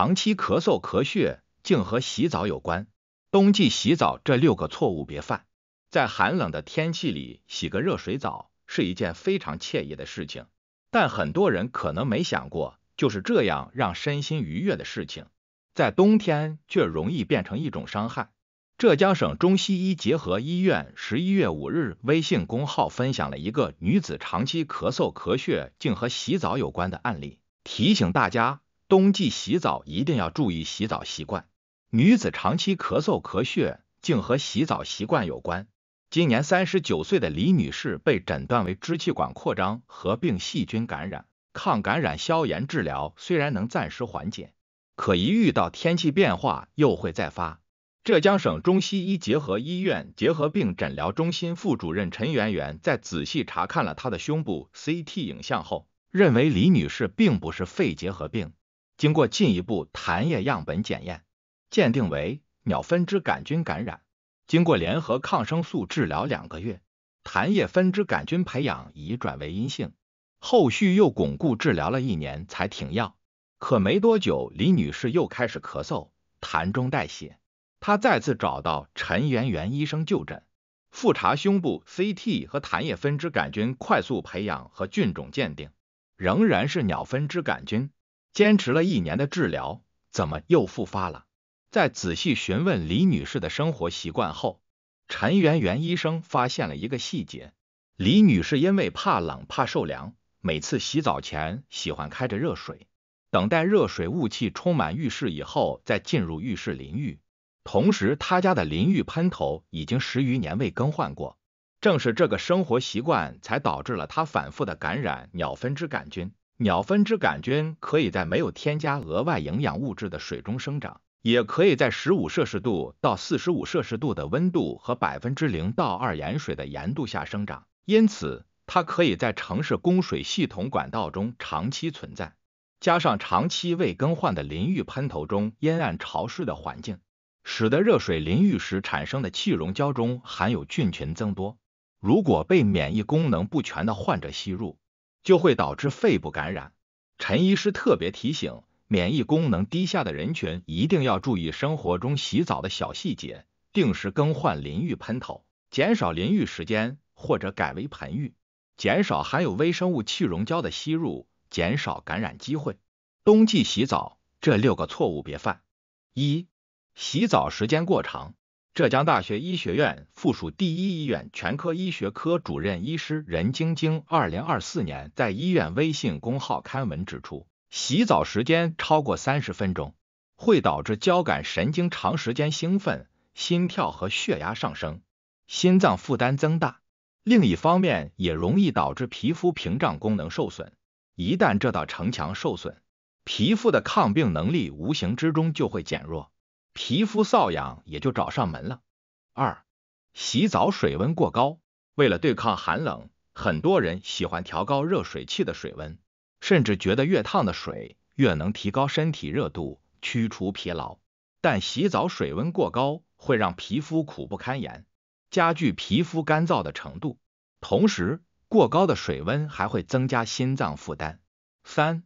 长期咳嗽咳血竟和洗澡有关。冬季洗澡这6个错误别犯。在寒冷的天气里洗个热水澡是一件非常惬意的事情，但很多人可能没想过，就是这样让身心愉悦的事情，在冬天却容易变成一种伤害。浙江省中西医结合医院11月5日微信公号分享了一个女子长期咳嗽咳血竟和洗澡有关的案例，提醒大家冬季洗澡一定要注意洗澡习惯。女子长期咳嗽咳血竟和洗澡习惯有关。今年39岁的李女士被诊断为支气管扩张合并细菌感染，抗感染消炎治疗虽然能暂时缓解，可一遇到天气变化又会再发。浙江省中西医结合医院结核病诊疗中心副主任陈媛媛在仔细查看了她的胸部 CT 影像后，认为李女士并不是肺结核病。经过进一步痰液样本检验，鉴定为鸟分支杆菌感染。经过联合抗生素治疗2个月，痰液分支杆菌培养已转为阴性，后续又巩固治疗了1年才停药。可没多久，李女士又开始咳嗽，痰中带血。她再次找到陈媛媛医生就诊，复查胸部 CT 和痰液分支杆菌快速培养和菌种鉴定，仍然是鸟分支杆菌。坚持了1年的治疗，怎么又复发了？在仔细询问李女士的生活习惯后，陈媛媛医生发现了一个细节。李女士因为怕冷怕受凉，每次洗澡前喜欢开着热水，等待热水雾气充满浴室以后再进入浴室淋浴。同时她家的淋浴喷头已经10余年未更换过，正是这个生活习惯才导致了她反复的感染鸟分支杆菌。鸟分支杆菌可以在没有添加额外营养物质的水中生长，也可以在15摄氏度到45摄氏度的温度和0%到2%盐水的盐度下生长，因此它可以在城市供水系统管道中长期存在。加上长期未更换的淋浴喷头中阴暗潮湿的环境，使得热水淋浴时产生的气溶胶中含有菌群增多。如果被免疫功能不全的患者吸入，就会导致肺部感染。陈医师特别提醒，免疫功能低下的人群一定要注意生活中洗澡的小细节，定时更换淋浴喷头，减少淋浴时间或者改为盆浴，减少含有微生物气溶胶的吸入，减少感染机会。冬季洗澡这6个错误别犯。1. 洗澡时间过长。浙江大学医学院附属第一医院全科医学科主任医师任晶晶2024年在医院微信公号刊文指出，洗澡时间超过30分钟，会导致交感神经长时间兴奋，心跳和血压上升，心脏负担增大。另一方面，也容易导致皮肤屏障功能受损。一旦这道城墙受损，皮肤的抗病能力无形之中就会减弱，皮肤瘙痒也就找上门了。2. 洗澡水温过高。为了对抗寒冷，很多人喜欢调高热水器的水温，甚至觉得越烫的水越能提高身体热度，驱除疲劳。但洗澡水温过高会让皮肤苦不堪言，加剧皮肤干燥的程度，同时过高的水温还会增加心脏负担。3.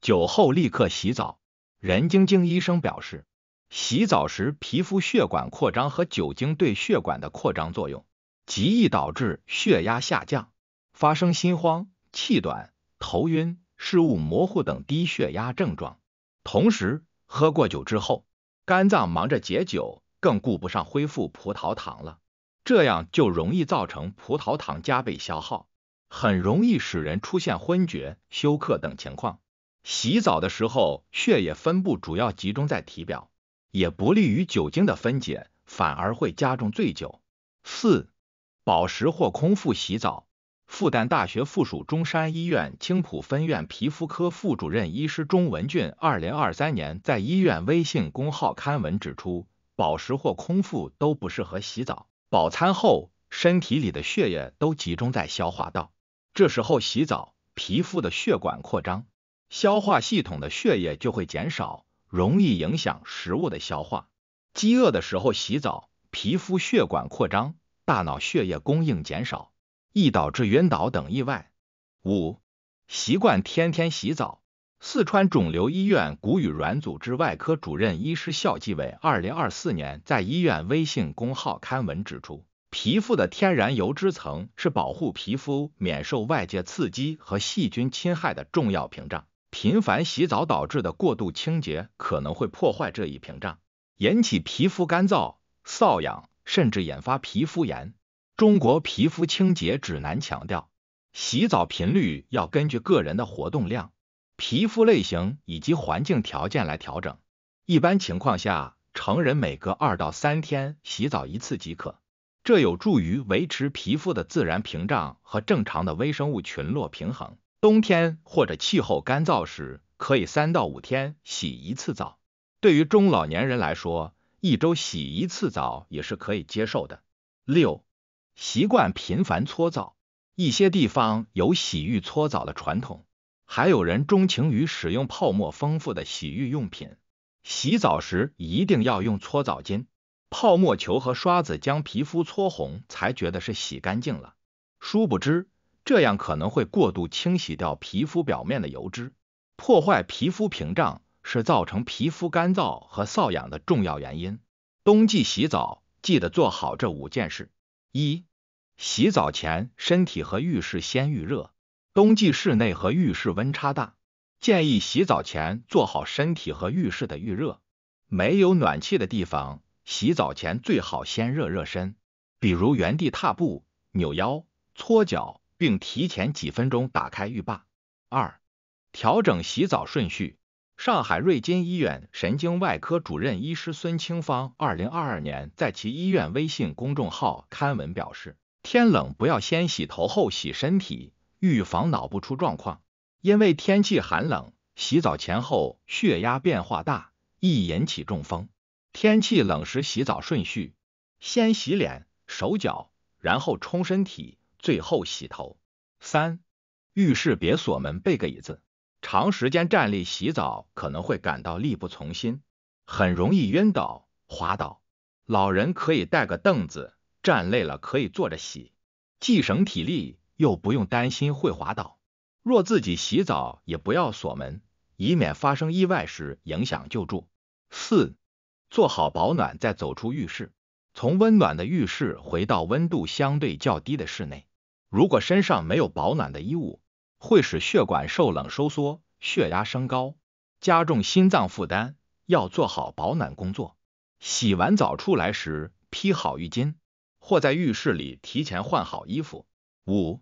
酒后立刻洗澡。任晶晶医生表示，洗澡时皮肤血管扩张和酒精对血管的扩张作用，极易导致血压下降，发生心慌、气短、头晕、视物模糊等低血压症状。同时，喝过酒之后，肝脏忙着解酒，更顾不上恢复葡萄糖了，这样就容易造成葡萄糖加倍消耗，很容易使人出现昏厥、休克等情况。洗澡的时候，血液分布主要集中在体表，也不利于酒精的分解，反而会加重醉酒。4. 饱食或空腹洗澡。复旦大学附属中山医院青浦分院皮肤科副主任医师钟文俊2023年在医院微信公号刊文指出，饱食或空腹都不适合洗澡。饱餐后，身体里的血液都集中在消化道，这时候洗澡，皮肤的血管扩张，消化系统的血液就会减少，容易影响食物的消化。饥饿的时候洗澡，皮肤血管扩张，大脑血液供应减少，易导致晕倒等意外。5. 习惯天天洗澡。四川肿瘤医院骨与软组织外科主任医师肖继伟2024年在医院微信公号刊文指出，皮肤的天然油脂层是保护皮肤免受外界刺激和细菌侵害的重要屏障。频繁洗澡导致的过度清洁可能会破坏这一屏障，引起皮肤干燥、瘙痒，甚至引发皮肤炎。中国皮肤清洁指南强调，洗澡频率要根据个人的活动量、皮肤类型以及环境条件来调整。一般情况下，成人每隔2到3天洗澡1次即可，这有助于维持皮肤的自然屏障和正常的微生物群落平衡。冬天或者气候干燥时，可以3到5天洗1次澡。对于中老年人来说，1周洗1次澡也是可以接受的。6. 习惯频繁搓澡。一些地方有洗浴搓澡的传统，还有人钟情于使用泡沫丰富的洗浴用品。洗澡时一定要用搓澡巾、泡沫球和刷子将皮肤搓红，才觉得是洗干净了。殊不知，这样可能会过度清洗掉皮肤表面的油脂，破坏皮肤屏障，是造成皮肤干燥和瘙痒的重要原因。冬季洗澡记得做好这5件事。1. 洗澡前身体和浴室先预热。冬季室内和浴室温差大，建议洗澡前做好身体和浴室的预热。没有暖气的地方，洗澡前最好先热热身，比如原地踏步、扭腰、搓脚，并提前几分钟打开浴霸。2. 调整洗澡顺序。上海瑞金医院神经外科主任医师孙清芳2022年在其医院微信公众号刊文表示，天冷不要先洗头后洗身体，预防脑部出状况。因为天气寒冷，洗澡前后血压变化大，易引起中风。天气冷时洗澡顺序：先洗脸、手脚，然后冲身体，最后洗头。3. 浴室别锁门，备个椅子。长时间站立洗澡可能会感到力不从心，很容易晕倒、滑倒。老人可以带个凳子，站累了可以坐着洗，既省体力，又不用担心会滑倒。若自己洗澡也不要锁门，以免发生意外时影响救助。4. 做好保暖再走出浴室。从温暖的浴室回到温度相对较低的室内，如果身上没有保暖的衣物，会使血管受冷收缩，血压升高，加重心脏负担，要做好保暖工作。洗完澡出来时，披好浴巾，或在浴室里提前换好衣服。5.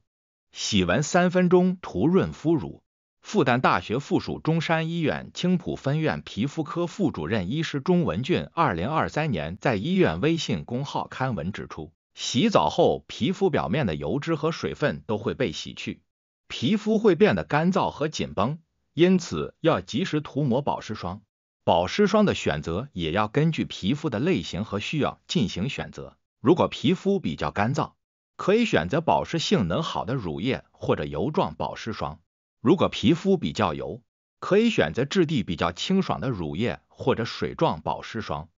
洗完3分钟涂润肤乳。复旦大学附属中山医院青浦分院皮肤科副主任医师钟文俊2023年在医院微信公号刊文指出，洗澡后皮肤表面的油脂和水分都会被洗去，皮肤会变得干燥和紧绷，因此要及时涂抹保湿霜。保湿霜的选择也要根据皮肤的类型和需要进行选择。如果皮肤比较干燥，可以选择保湿性能好的乳液或者油状保湿霜。如果皮肤比较油，可以选择质地比较清爽的乳液或者水状保湿霜。